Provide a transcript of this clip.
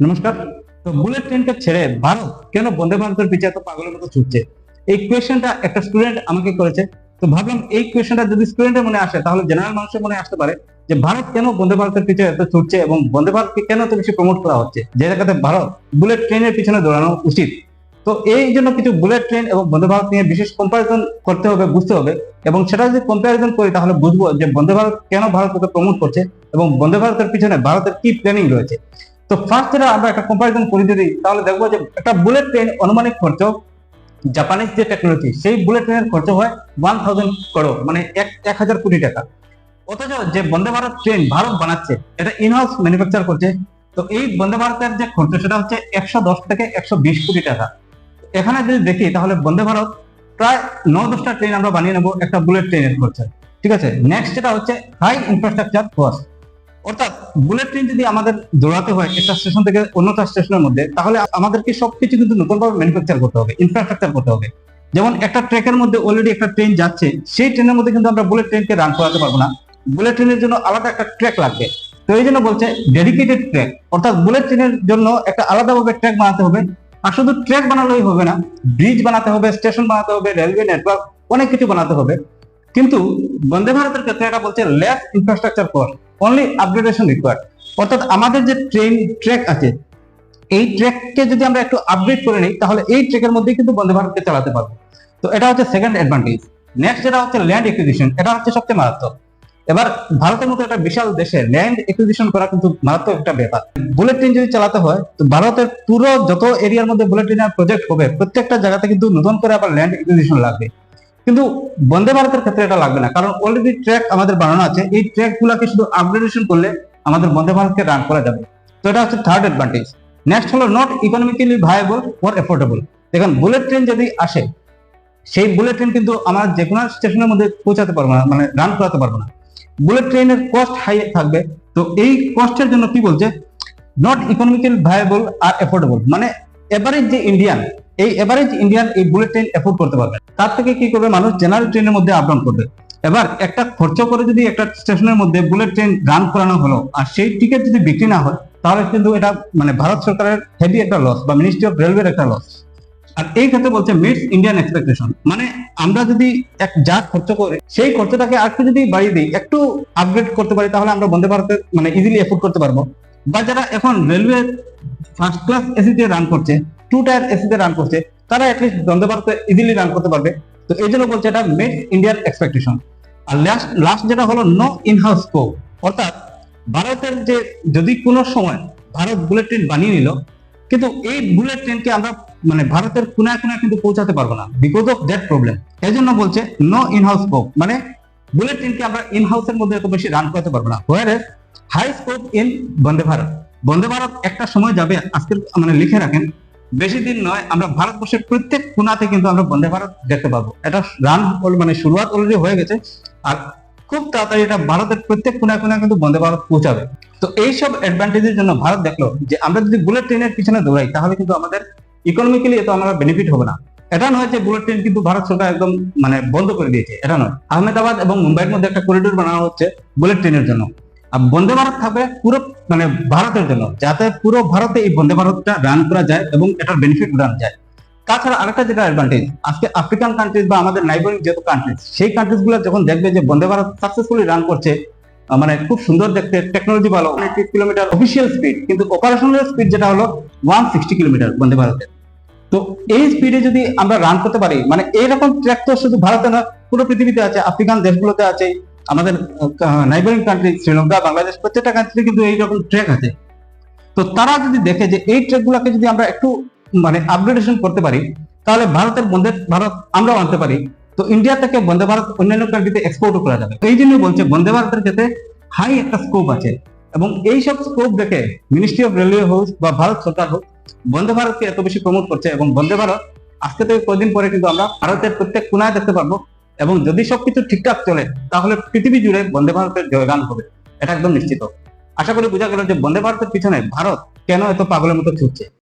নমস্কার। তো বুলেট ট্রেনকে ছেড়ে ভারত কেন বন্দে ভারতের পিছে এত পাগলের মতো ছুটছে, এই কোয়েশ্চেনটা একটা স্টুডেন্ট আমাকে করেছে। তো ভাবলাম এই কোয়েশ্চেনটা যদি স্টুডেন্টের মনে আসে তাহলে জেনারেল মানুষের মনে আসতে পারে যে ভারত কেন বন্দে ভারতের পিছনে এত ছুটছে এবং বন্দে ভারতকে কেন এত বেশি প্রমোট করা হচ্ছে, যে জায়গাতে ভারত বুলেট ট্রেনের পিছনে দৌড়ানো উচিত। তো এই জন্য কিছু বুলেট ট্রেন এবং বন্দে ভারত নিয়ে বিশেষ কম্পারিজন করতে হবে, বুঝতে হবে, এবং সেটা যদি কম্পারিজন করি তাহলে বুঝবো যে বন্দে ভারত কেন ভারতকে প্রমোট করছে এবং বন্দে ভারতের পিছনে ভারতের কি প্ল্যানিং রয়েছে। তো ফার্স্ট যেটা আমরা একটা কম্পারিজন করে যদি তাহলে দেখবো যে একটা বুলেট ট্রেন আনুমানিক খরচ, জাপানিজ যে টেকনোলজি সেই বুলেট ট্রেনের খরচ হয় 1000 করোড়, মানে 1000 কোটি টাকা। অথচ যে বন্দে ভারত ট্রেন ভারত বানাচ্ছে এটা ইনহাউস ম্যানুফ্যাকচার করছে। তো এই বন্দে ভারতের যে খরচ সেটা হচ্ছে 110 থেকে 120 কোটি টাকা। এখানে যদি দেখি তাহলে বন্দে ভারত প্রায় 9-10টা ট্রেন আমরা বানিয়ে নেবো একটা বুলেট ট্রেনের খরচা। ঠিক আছে, নেক্সট যেটা হচ্ছে হাই ইনফ্রাস্ট্রাকচার কস্ট, অর্থাৎ বুলেট ট্রেন যদি আমাদের দৌড়াতে হয় একটা স্টেশন থেকে অন্যটা স্টেশনের মধ্যে, তাহলে আমাদেরকে সবকিছু কিন্তু নতুনভাবে ম্যানুফ্যাকচার করতে হবে, ইনফ্রাস্ট্রাকচার করতে হবে। যেমন একটা ট্র্যাকের মধ্যে অলরেডি একটা ট্রেন যাচ্ছে, সেই ট্রেনের মধ্যে কিন্তু আমরা বুলেট ট্রেনকে রান করাতে পারবো না, বুলেট ট্রেনের জন্য আলাদা একটা ট্র্যাক লাগবে। তো এই জন্য বলছে ডেডিকেটেড ট্র্যাক, অর্থাৎ বুলেট ট্রেনের জন্য একটা আলাদাভাবে ট্র্যাক বানাতে হবে। আর শুধু ট্র্যাক বানালেই হবে না, ব্রিজ বানাতে হবে, স্টেশন বানাতে হবে, রেলওয়ে নেটওয়ার্ক, অনেক কিছু বানাতে হবে। কিন্তু বন্দে ভারতের ক্ষেত্রে এটা বলছে less infrastructure cost, only upgradation required. অর্থাৎ আমাদের যে ট্রেন ট্র্যাক আছে এই ট্র্যাককে যদি আমরা একটু আপগ্রেড করে নিই তাহলে এই ট্র্যাকের মধ্যেই কিন্তু বন্দে ভারতকে চালাতে পারবো। তো এটা হচ্ছে সেকেন্ড অ্যাডভান্টেজ। নেক্সট যেটা হচ্ছে ল্যান্ড একুইজিশন, এটা হচ্ছে সবচেয়ে মারাত্মক। এবার ভারতের মতো একটা বিশাল দেশে ল্যান্ড একুইজিশন করা কিন্তু মারাত্মক একটা ব্যাপার। বুলেট ট্রেন যদি চালাতে হয় তো ভারতের পুরো যত এরিয়ার মধ্যে বুলেট ট্রেনের প্রজেক্ট হবে প্রত্যেকটা জায়গাতে কিন্তু নতুন করে আবার ল্যান্ড একুইজিশন লাগবে। কিন্তু বন্দে ভারতের ক্ষেত্রে এটা লাগবে না, কারণ অলরেডি ট্র্যাক আমাদের বানানো আছে, এই ট্র্যাক গুলাকে শুধু আপগ্রেডেশন করলে আমাদের বন্দে ভারতকে রান করা যাবে। তো এটা হচ্ছে থার্ড অ্যাডভান্টেজ। নেক্সট হলো not economically viable or affordable. দেখুন বুলেট ট্রেন যদি আসে সেই বুলেট ট্রেন কিন্তু আমরা যে কোনো স্টেশনের মধ্যে পৌঁছাতে পারবো না, মানে রান করাতে পারবো না। বুলেট ট্রেনের কস্ট হাই থাকবে। তো এই কস্টের জন্য কি বলছে, নট ইকোনমিক্যাল ভায়াবল আর এফোর্ডেবল, মানে এভারেজ যে ইন্ডিয়ান, এই এভারেজ ইন্ডিয়ান এই বুলেট ট্রেন এফোর্ড করতে পারবে। তার থেকে কি করবে, মানুষ জেনারেল ট্রেনের মধ্যে আপ ডাউন করবে। এবার একটা খরচ করে যদি একটা স্টেশনের মধ্যে বুলেট ট্রেন রান করানো হলো আর সেই টিকিট যদি বিক্রি না হয় তাহলে কিন্তু এটা মানে ভারত সরকারের হেভি একটা লস বা মিনিস্ট্রি অফ রেলওয়ের একটা লস। আর এই ক্ষেত্রে বলছে মিটস ইন্ডিয়ান এক্সপেকটেশন, মানে আমরা যদি এক যা খরচ করে সেই খরচটাকে আরেকটু যদি বাড়িয়ে দিই, একটু আপগ্রেড করতে পারি, তাহলে আমরা বন্দে ভারতের মানে ইজিলি এফোর্ড করতে পারবো। বা যারা এখন রেলওয়ে ফার্স্ট ক্লাস এসিতে রান করছে, 2 টায়ার এসিতে রান করছে, তারা অ্যাটলিস্ট বন্দে ভারতে ইজিলি রান করতে পারবে। তো এই জন্য বলছে এটা মেড ইন্ডিয়ান এক্সপেকটেশন। আর লাস্ট যেটা হলো নো ইনহাউস স্কোপ, অর্থাৎ ভারতের যে যদি কোনো সময় ভারত বুলেট ট্রেন বানিয়ে নিল কিন্তু এই বুলেট ট্রেনকে আমরা মানে ভারতের কোনায় কোনায় কিন্তু পৌঁছাতে পারবো না, বিকজ অফ দ্যাট প্রবলেম। এই জন্য বলছে নো ইনহাউস স্কোপ, মানে বুলেট ট্রেনকে আমরা ইনহাউসের মধ্যে এত বেশি রান করতে পারবো না। হোয়ারএস high scope in Vande Bharat. Vande Bharat একটা সময় যাবে, আজকে মানে লিখে রাখেন, বেশি দিন নয় আমরা ভারতবর্ষের প্রত্যেক কোনাতে কিন্তু আমরা বন্দে ভারত দেখতে পাবো। এটা রান মানে শুরুয়াত অলরেডি হয়ে গেছে, আর খুব তাড়াতাড়ি এটা ভারতের প্রত্যেক কোনায় কোনায় কিন্তু বন্দে ভারত পৌঁছাবে। তো এইসব অ্যাডভান্টেজের জন্য ভারত দেখলো যে আমরা যদি বুলেট ট্রেনের পিছনে দৌড়াই তাহলে কিন্তু আমাদের ইকোনমিক্যালি এত আমরা বেনিফিট হবে না। এটা নয় যে বুলেট ট্রেন কিন্তু ভারত সরকার একদম মানে বন্ধ করে দিয়েছে, এটা নয়। আহমেদাবাদ এবং মুম্বাইয়ের মধ্যে একটা করিডোর বানানো হচ্ছে বুলেট ট্রেনের জন্য। আর বন্দে ভারত থাকবে পুরো মানে ভারতের জন্য, যাতে পুরো ভারতে এই বন্দে ভারতটা রান করা যায় এবং এটার বেনিফিট রান যায়। তাছাড়া আরেকটা যেটা অ্যাডভান্টেজ, আজকে আফ্রিকান কান্ট্রিজ বা আমাদের নাইবারিং যত কান্ট্রিজ, সেই কান্ট্রিজ গুলো যখন দেখবে যে বন্দে ভারত সাকসেসফুলি রান করছে, মানে খুব সুন্দর দেখতে, টেকনোলজি ভালো, 180 কিলোমিটার অফিসিয়াল স্পিড, কিন্তু অপারেশনাল স্পিড যেটা হলো 160 কিলোমিটার বন্দে ভারতের। তো এই স্পিডে যদি আমরা রান করতে পারি, মানে এইরকম ট্র্যাক তো শুধু ভারতে না পুরো পৃথিবীতে আছে, আফ্রিকান দেশগুলোতে আছে, আমাদের নাইবারিং কান্ট্রি শ্রীলঙ্কা, বাংলাদেশ, প্রত্যেকটা কান্ট্রি কিন্তু এইরকম ট্র্যাক আছে। তো তারা যদি দেখে যে এই ট্র্যাক গুলাকে যদি আমরা একটু মানে আপগ্রেডেশন করতে পারি তাহলে ভারতের বন্দে ভারত আমরাও আনতে পারি। তো ইন্ডিয়া থেকে বন্দে ভারত অন্যান্য কান্ট্রিতে এক্সপোর্টও করা যাবে। এই জন্য বলছে বন্দে ভারতের ক্ষেত্রে হাই একটা স্কোপ আছে, এবং এইসব স্কোপ দেখে মিনিস্ট্রি অফ রেলওয়ে হোক বা ভারত সরকার হোক বন্দে ভারতকে এত বেশি প্রমোট করছে। এবং বন্দে ভারত আজকে থেকে কয়েকদিন পরে কিন্তু আমরা ভারতের প্রত্যেক কোনায় দেখতে পারবো, এবং যদি সবকিছু ঠিকঠাক চলে তাহলে পৃথিবী জুড়ে বন্দে ভারতের জয়গান হবে, এটা একদম নিশ্চিত। আশা করি বোঝা গেল যে বন্দে ভারতের পিছনে ভারত কেন এত পাগলের মতো ছুটছে।